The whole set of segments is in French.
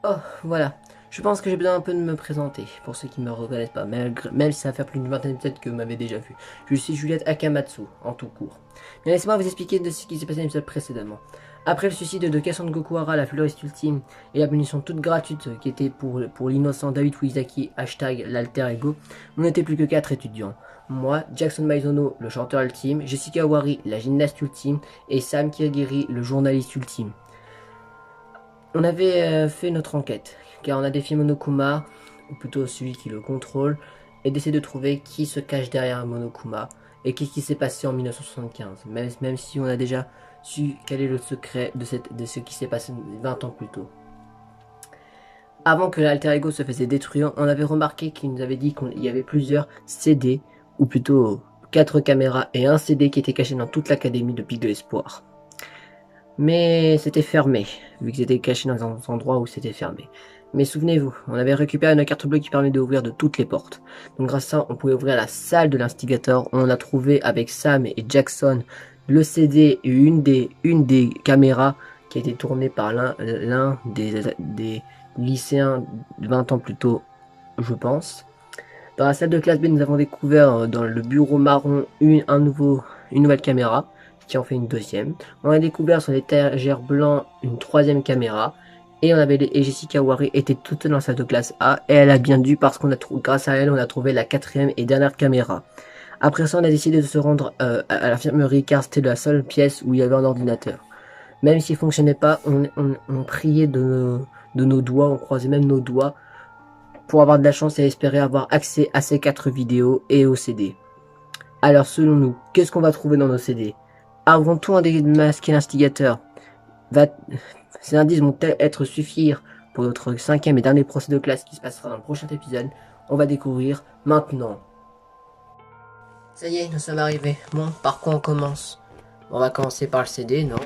Oh, voilà. Je pense que j'ai besoin un peu de me présenter, pour ceux qui ne me reconnaissent pas, même si ça fait plus d'une vingtaine d'épisodes que vous m'avez déjà vu. Je suis Juliette Akamatsu, en tout court. Mais laissez-moi vous expliquer de ce qui s'est passé dans l'épisode précédemment. Après le suicide de Kason Gokuhara, la fleuriste ultime, et la punition toute gratuite qui était pour l'innocent David Fuizaki, hashtag l'alter ego, on n'était plus que 4 étudiants. Moi, Jackson Maizono, le chanteur ultime, Jessica Wari, la gymnaste ultime, et Sam Kirigiri, le journaliste ultime. On avait fait notre enquête, car on a défié Monokuma, ou plutôt celui qui le contrôle, et d'essayer de trouver qui se cache derrière Monokuma, et qu'est-ce qui s'est passé en 1975, même si on a déjà su quel est le secret de ce qui s'est passé 20 ans plus tôt. Avant que l'alter ego se faisait détruire, on avait remarqué qu'il nous avait dit qu'il y avait plusieurs CD, ou plutôt 4 caméras et un CD qui était caché dans toute l'académie de Pic de l'Espoir. Mais c'était fermé, vu que c'était caché dans un endroit où c'était fermé. Mais souvenez-vous, on avait récupéré une carte bleue qui permet d'ouvrir de toutes les portes. Donc grâce à ça, on pouvait ouvrir la salle de l'instigateur. On a trouvé avec Sam et Jackson le CD et une des caméras qui a été tournée par l'un des lycéens 20 ans plus tôt, je pense. Dans la salle de classe B, nous avons découvert dans le bureau marron une nouvelle caméra, qui en fait une deuxième. On a découvert sur l'étagère blanc une troisième caméra. Et Jessica Wari était toute dans la salle de classe A. Et elle a bien dû parce grâce à elle, on a trouvé la quatrième et dernière caméra. Après ça, on a décidé de se rendre à l'infirmerie car c'était la seule pièce où il y avait un ordinateur. Même s'il fonctionnait pas, on priait de nos doigts, on croisait même nos doigts pour avoir de la chance et espérer avoir accès à ces 4 vidéos et aux CD. Alors selon nous, qu'est-ce qu'on va trouver dans nos CD? Avant tout, un démasquer l'instigateur. Ces indices vont-elles être suffire pour notre 5e et dernier procès de classe qui se passera dans le prochain épisode? On va découvrir maintenant. Ça y est, nous sommes arrivés. Bon, par quoi on commence? On va commencer par le CD, non?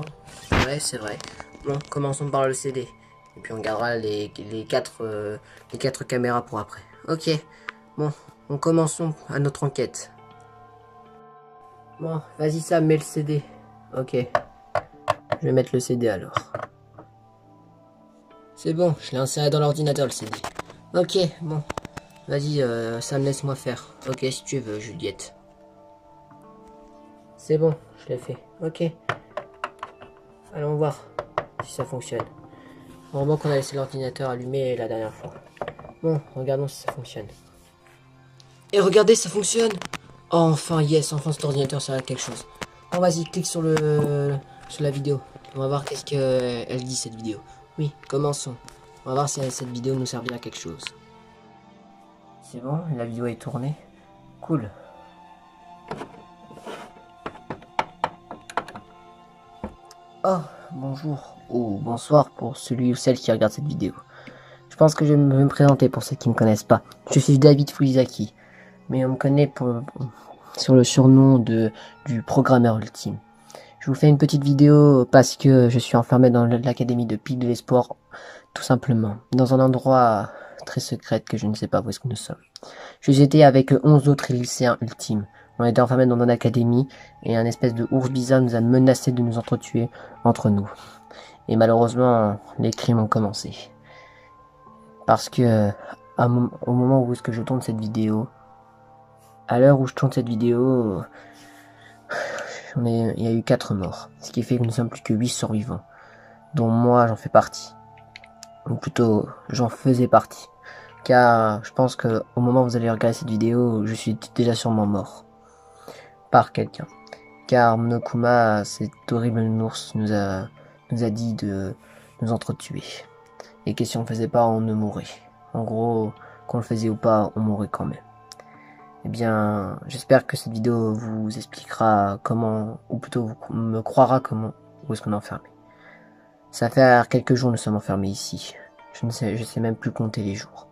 Ouais, c'est vrai. Bon, commençons par le CD. Et puis on gardera les 4 caméras pour après. Ok, bon, on commençons à notre enquête. Bon, vas-y Sam, mets le CD. Ok. Je vais mettre le CD alors. C'est bon, je l'ai inséré dans l'ordinateur le CD. Ok, bon. Vas-y, Sam, laisse-moi faire. Ok, si tu veux, Juliette. C'est bon, je l'ai fait. Ok. Allons voir si ça fonctionne. Heureusement qu'on a laissé l'ordinateur allumé la dernière fois. Bon, regardons si ça fonctionne. Et regardez, ça fonctionne! Oh, enfin, yes, enfin cet ordinateur sert à quelque chose. Bon, vas-y, clique sur la vidéo. On va voir qu'est-ce qu'elle dit cette vidéo. Oui, commençons. On va voir si cette vidéo nous servira à quelque chose. C'est bon, la vidéo est tournée. Cool. Oh, bonjour ou bonsoir pour celui ou celle qui regarde cette vidéo. Je pense que je vais me présenter pour ceux qui ne me connaissent pas. Je suis David Fujisaki, mais on me connaît sur le surnom du programmeur ultime. Je vous fais une petite vidéo parce que je suis enfermé dans l'académie de Pic de l'Espoir, tout simplement, dans un endroit très secret que je ne sais pas où est-ce que nous sommes. Je suis été avec 11 autres lycéens ultimes. On était enfermés dans une académie et un espèce de ours bizarre nous a menacé de nous entretuer entre nous. Et malheureusement, les crimes ont commencé. Parce que au moment où est-ce que je tourne cette vidéo, à l'heure où je tourne cette vidéo, il y a eu 4 morts. Ce qui fait que nous sommes plus que 8 survivants. Dont moi, j'en fais partie. Ou plutôt, j'en faisais partie. Car je pense que au moment où vous allez regarder cette vidéo, je suis déjà sûrement mort. Par quelqu'un. Car Monokuma, cet horrible ours, nous a dit de nous entretuer. Et que si on le faisait pas, on ne mourrait. En gros, qu'on le faisait ou pas, on mourrait quand même. Eh bien, j'espère que cette vidéo vous expliquera comment, ou plutôt vous me croira comment, où est-ce qu'on est enfermé. Ça fait quelques jours que nous sommes enfermés ici. Je sais même plus compter les jours.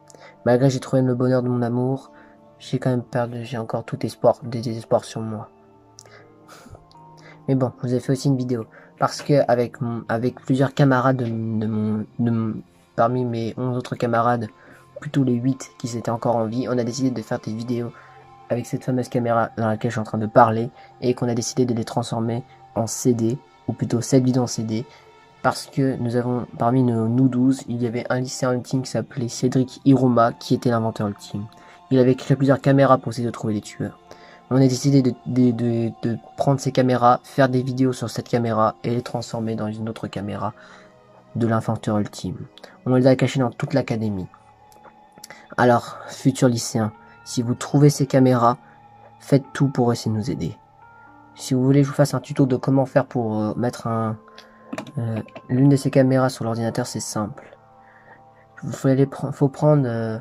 Malgré que j'ai trouvé le bonheur de mon amour, j'ai quand même perdu, j'ai encore tout espoir, des désespoirs sur moi. Mais bon, je vous ai fait aussi une vidéo. Parce que avec plusieurs camarades parmi mes 11 autres camarades, plutôt les 8 qui étaient encore en vie, on a décidé de faire des vidéos avec cette fameuse caméra dans laquelle je suis en train de parler, et qu'on a décidé de les transformer en CD, ou plutôt cette vidéo en CD, parce que nous avons, parmi nous 12, il y avait un lycéen ultime qui s'appelait Cédric Hiroma, qui était l'inventeur ultime. Il avait créé plusieurs caméras pour essayer de trouver les tueurs. On a décidé de prendre ces caméras, faire des vidéos sur cette caméra et les transformer dans une autre caméra de l'inventeur ultime. On les a cachés dans toute l'académie. Alors, futurs lycéens, si vous trouvez ces caméras, faites tout pour essayer de nous aider. Si vous voulez que je vous fasse un tuto de comment faire pour mettre l'une de ces caméras sur l'ordinateur, c'est simple. Faut prendre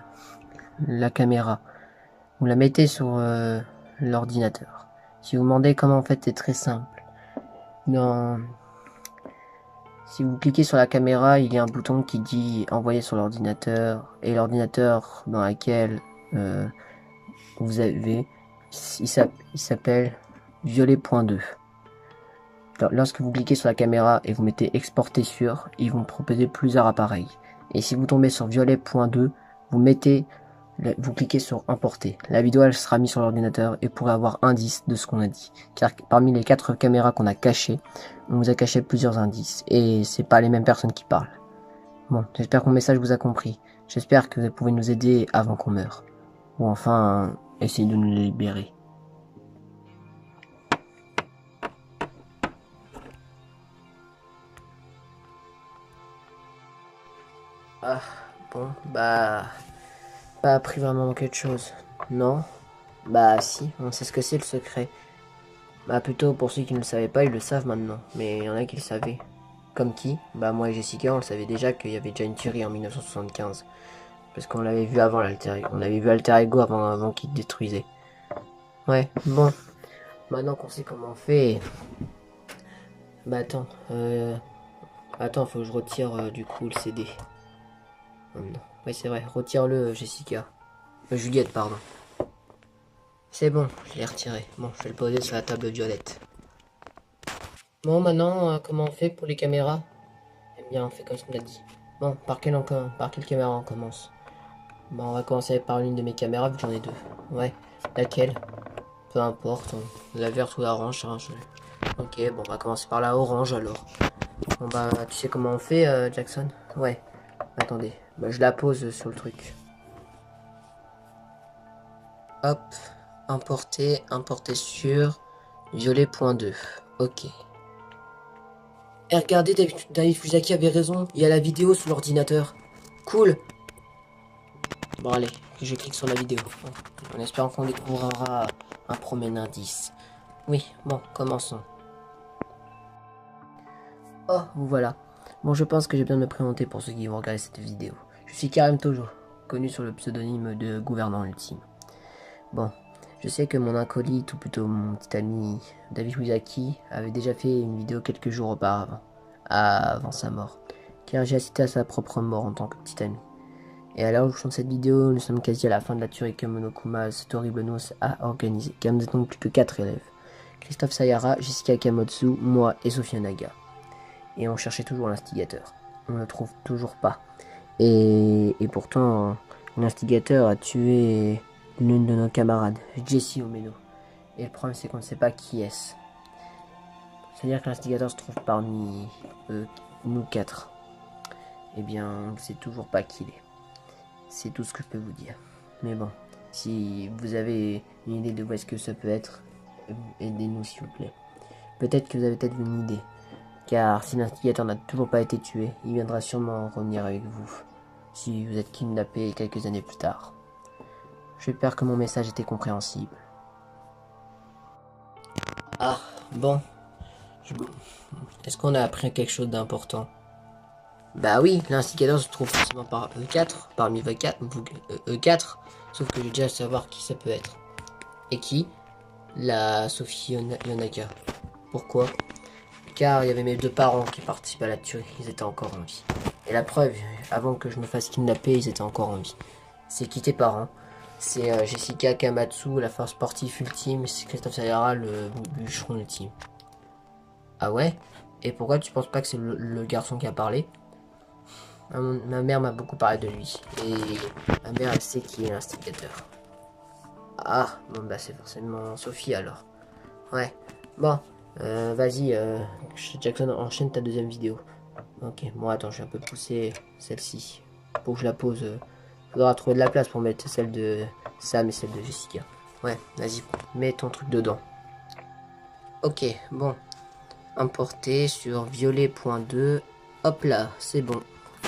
la caméra. Vous la mettez sur l'ordinateur. Si vous demandez comment en fait, c'est très simple. Si vous cliquez sur la caméra, il y a un bouton qui dit envoyer sur l'ordinateur, et l'ordinateur dans lequel vous avez, il s'appelle violet.2. Lorsque vous cliquez sur la caméra et vous mettez exporter sur, ils vont proposer plusieurs appareils. Et si vous tombez sur violet.2, vous cliquez sur importer. La vidéo elle sera mise sur l'ordinateur et pourrait avoir indice de ce qu'on a dit. Car parmi les 4 caméras qu'on a cachées, on vous a caché plusieurs indices. Et c'est pas les mêmes personnes qui parlent. Bon, j'espère que mon message vous a compris. J'espère que vous pouvez nous aider avant qu'on meure. Ou enfin, essayer de nous libérer. Ah, bon, bah... pas appris vraiment quelque chose. Non? Bah si, on sait ce que c'est le secret. Bah plutôt pour ceux qui ne le savaient pas, ils le savent maintenant. Mais il y en a qui le savaient. Comme qui? Bah moi et Jessica, on le savait déjà qu'il y avait déjà une tuerie en 1975. Parce qu'on l'avait vu avant l'Alter Ego. On avait vu Alter Ego avant qu'il détruisait. Ouais, bon. Maintenant qu'on sait comment on fait... Bah attends, attends, faut que je retire du coup le CD. Oh, non. Oui c'est vrai, retire-le Jessica. Juliette, pardon. C'est bon, je l'ai retiré. Bon, je vais le poser sur la table violette. Bon, maintenant, comment on fait pour les caméras? Eh bien, on fait comme ce qu'on a dit. Bon, par quelle caméra on commence? Bon, on va commencer par l'une de mes caméras, vu que j'en ai 2. Ouais, laquelle? Peu importe, la verte ou la orange, hein, Ok, bon, on va commencer par la orange, alors. Bon, bah, tu sais comment on fait, Jackson? Ouais. Attendez, bah, je la pose sur le truc. Hop. Importer sur violet.2. Ok. Et regardez, David Fujaki avait raison. Il y a la vidéo sur l'ordinateur. Cool. Bon, allez, je clique sur la vidéo. En espérant qu'on découvrira un premier indice. Oui, bon, commençons. Oh, vous voilà. Bon, je pense que j'ai besoin de me présenter pour ceux qui vont regarder cette vidéo. Je suis Karim Tojo. connu sur le pseudonyme de Gouvernant Ultime. Bon, je sais que mon acolyte, ou plutôt mon petit ami David Wizaki, avait déjà fait une vidéo quelques jours auparavant, avant sa mort, car j'ai assisté à sa propre mort en tant que petit ami. Et à l'heure où je tourne cette vidéo, nous sommes quasi à la fin de la tuerie que Monokuma, cet horrible noce, a organisée, car nous n'étions plus que 4 élèves. Christophe Sayara, Jessica Kamotsu, moi et Sophia Naga. Et on cherchait toujours l'instigateur. On ne le trouve toujours pas. Et pourtant, l'instigateur a tué l'une de nos camarades, Jessie Omeno. Et le problème, c'est qu'on ne sait pas qui est-ce. C'est-à-dire que l'instigateur se trouve parmi nous 4. Eh bien, on ne sait toujours pas qui il est. C'est tout ce que je peux vous dire. Mais bon, si vous avez une idée de où est-ce que ça peut être, aidez-nous s'il vous plaît. Peut-être que vous avez peut-être une idée. Car si l'instigateur n'a toujours pas été tué, il viendra sûrement revenir avec vous. Si vous êtes kidnappé quelques années plus tard. J'espère que mon message était compréhensible. Ah, bon. Est-ce qu'on a appris quelque chose d'important? Bah oui, l'instigateur se trouve forcément par E4, parmi E4, sauf que je vais déjà savoir qui ça peut être. Et qui? La Sophie Yonaka. Pourquoi? Car il y avait mes 2 parents qui participaient à la tuerie, ils étaient encore en vie. Et la preuve, avant que je me fasse kidnapper, ils étaient encore en vie. C'est qui tes parents? C'est Jessica Kamatsu, la force sportive ultime, c'est Christophe Sayara, le bûcheron ultime. Ah ouais? Et pourquoi tu penses pas que c'est le garçon qui a parlé? Ma mère m'a beaucoup parlé de lui. Et ma mère, elle sait qui est l'instigateur. Ah, bon bah c'est forcément Sophie alors. Ouais, bon, vas-y, Jackson, enchaîne ta deuxième vidéo. Ok, bon attends, je vais un peu pousser celle-ci. Pour que je la pose, faudra trouver de la place pour mettre celle de Sam et celle de Jessica. Ouais, vas-y, mets ton truc dedans. Ok, bon. Importer sur violet.2. Hop là, c'est bon.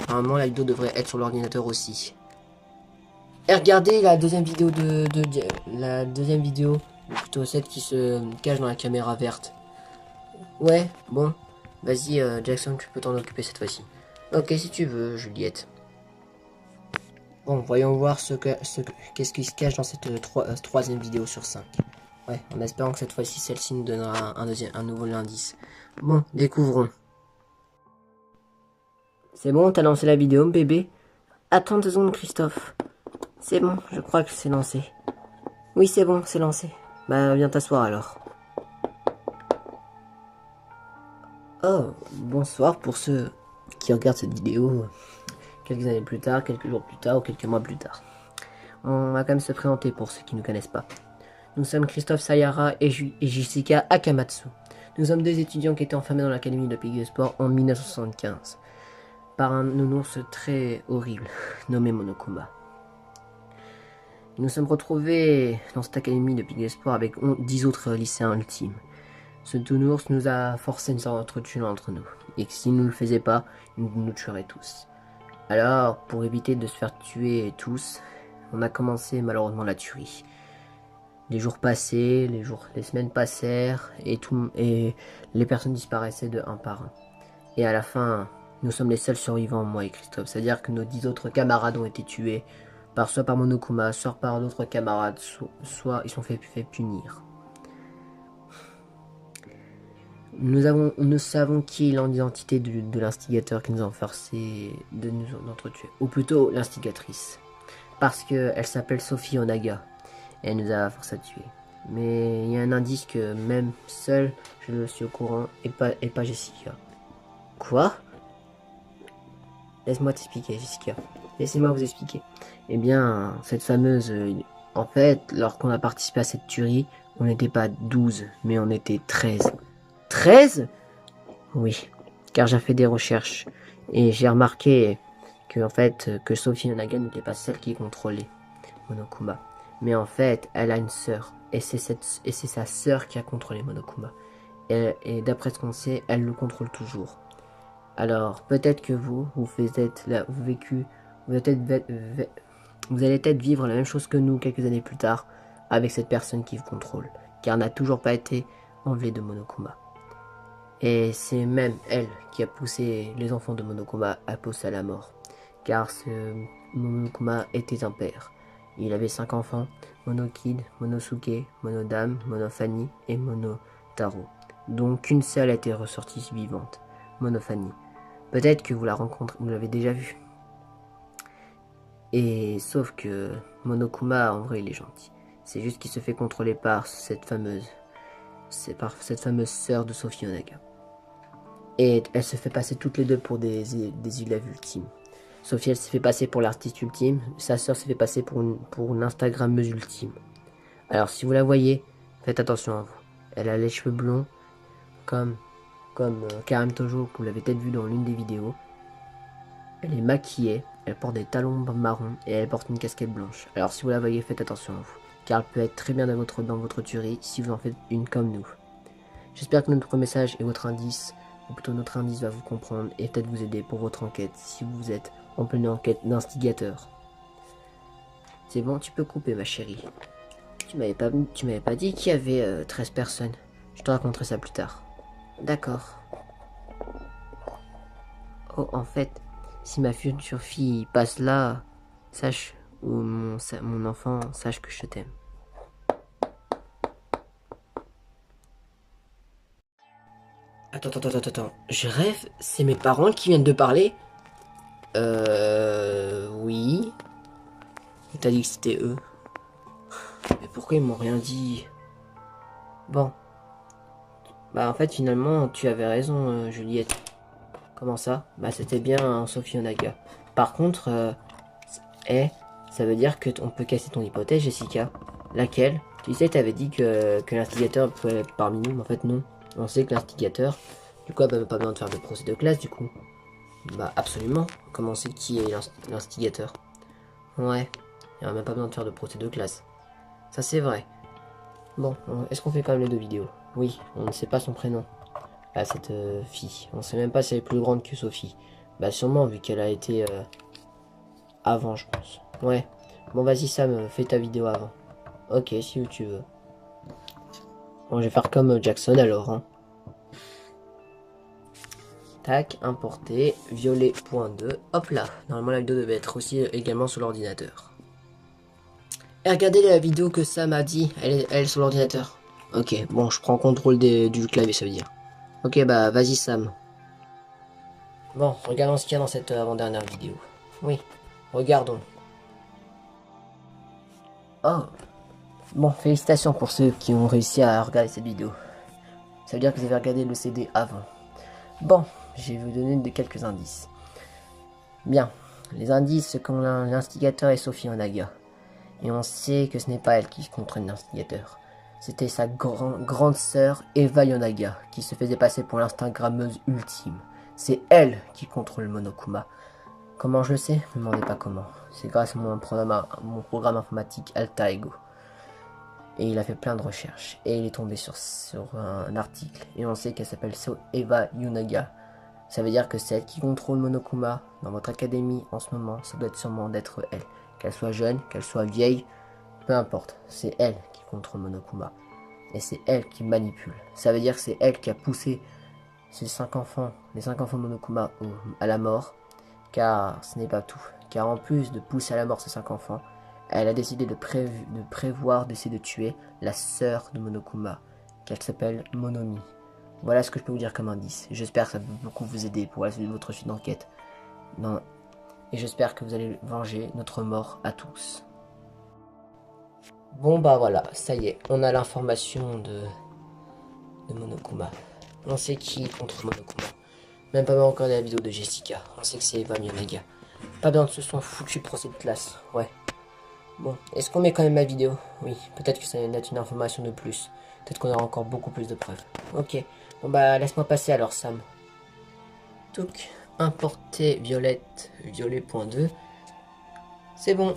Normalement, la vidéo devrait être sur l'ordinateur aussi. Et regardez la deuxième vidéo la deuxième vidéo, ou plutôt celle qui se cache dans la caméra verte. Ouais, bon. Vas-y, Jackson, tu peux t'en occuper cette fois-ci. Ok, si tu veux, Juliette. Bon, voyons voir qu'est-ce qui se cache dans cette troisième vidéo sur 5. Ouais, en espérant que cette fois-ci, celle-ci nous donnera un nouveau indice. Bon, découvrons. C'est bon, t'as lancé la vidéo, bébé? Attends 2 secondes, Christophe. C'est bon, je crois que c'est lancé. Oui, c'est bon, c'est lancé. Bah, viens t'asseoir alors. Oh, bonsoir pour ceux qui regardent cette vidéo quelques années plus tard, quelques jours plus tard ou quelques mois plus tard. On va quand même se présenter pour ceux qui ne connaissent pas. Nous sommes Christophe Sayara et Jessica Akamatsu. Nous sommes 2 étudiants qui étaient enfermés dans l'académie de Piguet Sport en 1975 par un nounours très horrible nommé Monokuma. Nous nous sommes retrouvés dans cette académie de Piguet Sport avec 10 autres lycéens ultimes. Ce nounours nous a forcé à nous entretuer entre nous, et que s'il ne nous le faisait pas, il nous tuerait tous. Alors, pour éviter de se faire tuer tous, on a commencé malheureusement la tuerie. Les jours passaient, les semaines passèrent, et les personnes disparaissaient de un par un. Et à la fin, nous sommes les seuls survivants, moi et Christophe. C'est-à-dire que nos 10 autres camarades ont été tués, soit par Monokuma, soit par d'autres camarades, soit ils sont fait punir. Nous savons qui est l'identité de l'instigateur qui nous a forcé de nous entretuer. Ou plutôt l'instigatrice. Parce qu'elle s'appelle Sophie Onaga. Et elle nous a forcé à tuer. Mais il y a un indice que même seul, je suis au courant, et pas Jessica. Quoi? Laisse-moi t'expliquer, Jessica. Laissez-moi vous expliquer. Eh bien, cette fameuse... en fait, lorsqu'on a participé à cette tuerie, on n'était pas 12, mais on était 13. 13? Oui, car j'ai fait des recherches et j'ai remarqué que Sophie Onaga n'était pas celle qui contrôlait Monokuma. Mais en fait, elle a une sœur et c'est sa sœur qui a contrôlé Monokuma. Et d'après ce qu'on sait, elle le contrôle toujours. Alors, peut-être que vous allez peut-être vivre la même chose que nous quelques années plus tard avec cette personne qui vous contrôle, car elle n'a toujours pas été enlevée de Monokuma. Et c'est même elle qui a poussé les enfants de Monokuma à pousser à la mort. car ce Monokuma était un père. Il avait 5 enfants, Monokid, Monosuke, Monodame, Monofani et Monotaro, dont qu'une seule a été ressortie vivante, Monofani. Peut-être que vous l'avez déjà vue. Et sauf que Monokuma, en vrai, il est gentil. C'est juste qu'il se fait contrôler par cette fameuse sœur de Sophie Onaga. Et elle se fait passer toutes les deux pour des élèves ultimes. Sophie, elle s'est fait passer pour l'artiste ultime. Sa sœur s'est fait passer pour une Instagrammeuse ultime. Alors, si vous la voyez, faites attention à vous. Elle a les cheveux blonds, comme Karim Tojo, que vous l'avez peut-être vu dans l'une des vidéos. Elle est maquillée, elle porte des talons marrons et elle porte une casquette blanche. Alors, si vous la voyez, faites attention à vous. Car elle peut être très bien dans votre tuerie si vous en faites une comme nous. J'espère que notre message et votre indice, ou plutôt notre indice, va vous comprendre et peut-être vous aider pour votre enquête si vous êtes en pleine enquête d'instigateur. C'est bon, tu peux couper ma chérie. Tu m'avais pas dit qu'il y avait 13 personnes. Je te raconterai ça plus tard. D'accord. Oh, en fait, si ma future fille passe là, sache, ou mon enfant, sache que je t'aime. Attends. Je rêve, c'est mes parents qui viennent de parler? Oui. T'as dit que c'était eux. Mais pourquoi ils m'ont rien dit? Bon. Bah en fait finalement tu avais raison Juliette. Comment ça? Bah c'était bien Sophie Onaga. Par contre, ça veut dire que on peut casser ton hypothèse Jessica. Laquelle? Tu sais t'avais dit que l'instigateur pouvait être parmi nous, mais en fait non. On sait que l'instigateur, du coup elle n'a pas besoin de faire de procès de classe du coup. Bah absolument. Comment on sait qui est l'instigateur? Ouais. Il n'y a même pas besoin de faire de procès de classe. Ça c'est vrai. Bon, est-ce qu'on fait quand même les deux vidéos? Oui, on ne sait pas son prénom. À cette fille. On sait même pas si elle est plus grande que Sophie. Bah sûrement, vu qu'elle a été avant, je pense. Ouais. Bon, vas-y Sam, fais ta vidéo avant. Ok, si tu veux. Bon, je vais faire comme Jackson alors. Hein. Tac, importer, violet.2. Hop là. Normalement, la vidéo devait être aussi également sur l'ordinateur. Et regardez la vidéo que Sam a dit. Elle est sur l'ordinateur. Ok, bon, je prends contrôle du clavier, ça veut dire. Ok, bah vas-y Sam. Bon, regardons ce qu'il y a dans cette avant-dernière vidéo. Oui, regardons. Oh, bon, félicitations pour ceux qui ont réussi à regarder cette vidéo. Ça veut dire que vous avez regardé le CD avant. Bon, je vais vous donner quelques indices. Bien, les indices, c'est quand l'instigateur est Sophie Onaga. Et on sait que ce n'est pas elle qui contrôle l'instigateur. C'était sa grande sœur Eva Yonaga, qui se faisait passer pour l'instagrammeuse ultime. C'est elle qui contrôle Monokuma. Comment je le sais? Ne me demandez pas comment. C'est grâce à mon programme informatique Alta Ego. Et il a fait plein de recherches. Et il est tombé sur un article. Et on sait qu'elle s'appelle Eva Yunaga. Ça veut dire que c'est elle qui contrôle Monokuma dans votre académie en ce moment. Ça doit être sûrement d'être elle. Qu'elle soit jeune, qu'elle soit vieille, peu importe. C'est elle qui contrôle Monokuma. Et c'est elle qui manipule. Ça veut dire que c'est elle qui a poussé ces 5 enfants, les 5 enfants de Monokuma à la mort. Car ce n'est pas tout. Car en plus de pousser à la mort ces 5 enfants, elle a décidé de prévoir d'essayer de tuer la sœur de Monokuma, qu'elle s'appelle Monomi. Voilà ce que je peux vous dire comme indice. J'espère que ça peut beaucoup vous aider pour votre suite d'enquête. Non. Et j'espère que vous allez venger notre mort à tous. Bon bah voilà, ça y est, on a l'information de Monokuma. On sait qui contre Monokuma. Même pas encore la vidéo de Jessica. On sait que c'est Eva Mionaga. Pas besoin de se sont foutu procès de classe. Ouais. Bon, est-ce qu'on met quand même ma vidéo? Oui, peut-être que ça va être une information de plus. Peut-être qu'on aura encore beaucoup plus de preuves. Ok. Bon bah laisse-moi passer alors Sam. Touk. Importer violet.2. C'est bon.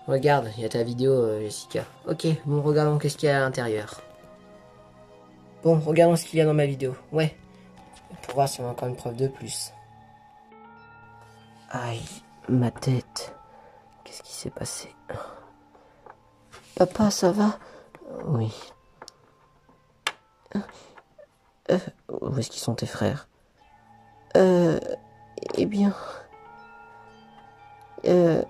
Regarde, il y a ta vidéo Jessica. Ok, bon regardons qu'est-ce qu'il y a à l'intérieur. Bon, regardons ce qu'il y a dans ma vidéo. Ouais. Pour voir si on a encore une preuve de plus. Aïe, ma tête. Qu'est-ce qui s'est passé? Papa, ça va? Oui. Où est-ce qu'ils sont tes frères? Euh... Eh bien... Ils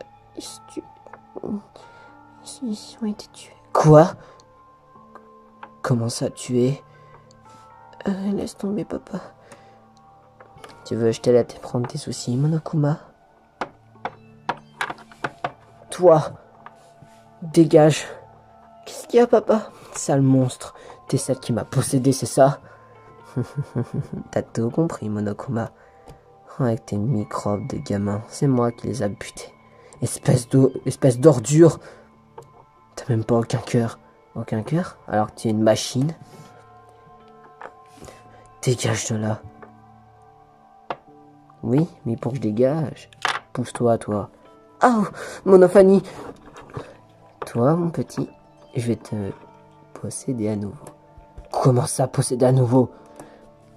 ont été tués. Quoi? Comment ça, tué? Laisse tomber, papa. Tu veux, je t'aide à te prendre tes soucis, Monokuma? Toi, dégage. Qu'est-ce qu'il y a, papa? Sale monstre. T'es celle qui m'a possédé, c'est ça? T'as tout compris, Monokuma. Avec tes microbes de gamin, c'est moi qui les a butés. Espèce d'ordure. T'as même pas aucun cœur. Aucun cœur? Alors que tu es une machine. Dégage de là. Oui, mais pour que je dégage, pousse-toi, toi. Oh, Monophanie. Toi, mon petit, je vais te posséder à nouveau. Comment ça, posséder à nouveau?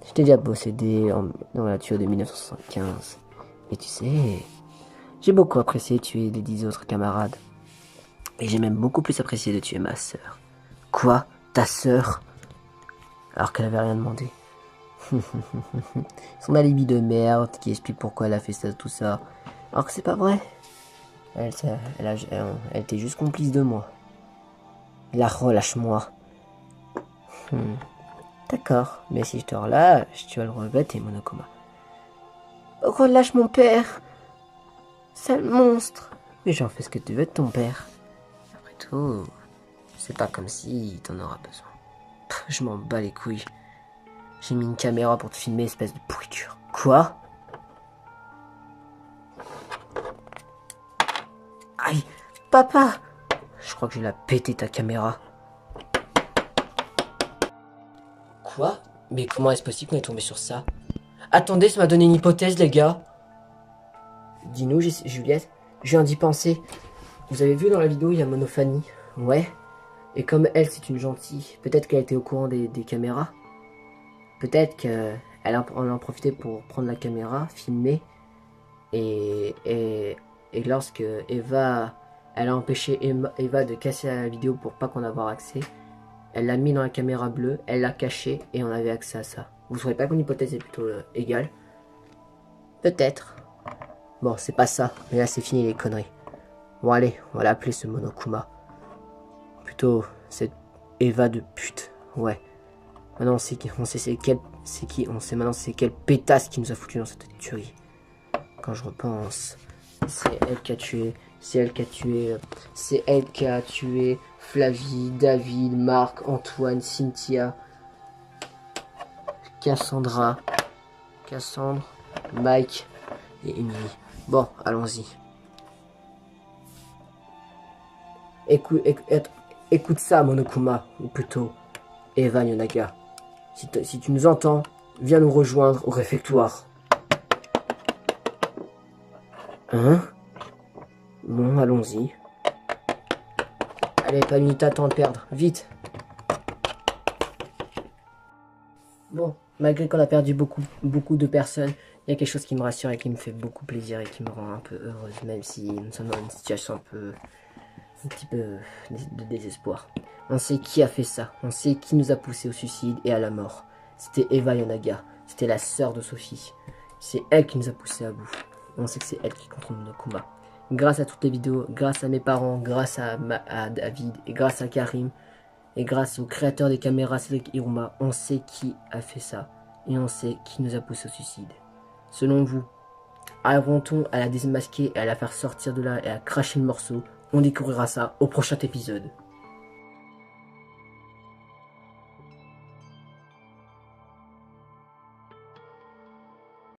Je t'ai déjà possédé dans la tuerie de 1975. Et tu sais, j'ai beaucoup apprécié tuer les 10 autres camarades. Et j'ai même beaucoup plus apprécié de tuer ma sœur. Quoi? Ta sœur? Alors qu'elle avait rien demandé. Son alibi de merde qui explique pourquoi elle a fait ça, tout ça. Alors que c'est pas vrai. Elle était juste complice de moi. La relâche-moi. D'accord, mais si je te relâche, tu vas le regretter, Monokuma. Relâche mon père. Sale monstre. Mais j'en fais ce que tu veux de ton père. Après tout, c'est pas comme si t'en auras besoin. Je m'en bats les couilles. J'ai mis une caméra pour te filmer, espèce de pourriture. Quoi? Aïe, papa! Je crois que je vais la péter ta caméra. Quoi? Mais comment est-ce possible qu'on est tombé sur ça? Attendez, ça m'a donné une hypothèse, les gars. Dis-nous, Juliette, je viens d'y penser. Vous avez vu dans la vidéo, il y a Monophanie. Ouais. Et comme elle, c'est une gentille, peut-être qu'elle était au courant des caméras. Peut-être qu'elle en a profité pour prendre la caméra, filmer. Et lorsque Eva, elle a empêché Eva de casser la vidéo pour pas qu'on ait accès, elle l'a mis dans la caméra bleue, elle l'a caché et on avait accès à ça. Vous trouvez pas qu'une hypothèse est plutôt égale? Peut-être. Bon, c'est pas ça, mais là c'est fini les conneries. Bon allez, on va l'appeler ce Monokuma. Plutôt cette Eva de pute, ouais. Maintenant on sait maintenant c'est quelle pétasse qui nous a foutu dans cette tuerie. Quand je repense, c'est elle qui a tué, Flavie, David, Marc, Antoine, Cynthia, Cassandre, Mike et Emily. Bon, allons-y. Écoute ça, Monokuma, ou plutôt Eva Yonaga. Si tu nous entends, viens nous rejoindre au réfectoire. Hein? Bon, allons-y. Allez, pas une minute à temps de perdre, vite. Bon, malgré qu'on a perdu beaucoup de personnes, il y a quelque chose qui me rassure et qui me fait beaucoup plaisir et qui me rend un peu heureuse, même si nous sommes dans une situation un petit peu de désespoir. On sait qui a fait ça, on sait qui nous a poussé au suicide et à la mort. C'était Eva Yonaga, c'était la sœur de Sophie. C'est elle qui nous a poussé à bout. On sait que c'est elle qui contrôle nos combats. Grâce à toutes les vidéos, grâce à mes parents, grâce à David et grâce à Karim et grâce au créateur des caméras Cédric Iruma, on sait qui a fait ça et on sait qui nous a poussé au suicide. Selon vous, arriveront-on à la démasquer et à la faire sortir de là et à cracher le morceau? On découvrira ça au prochain épisode.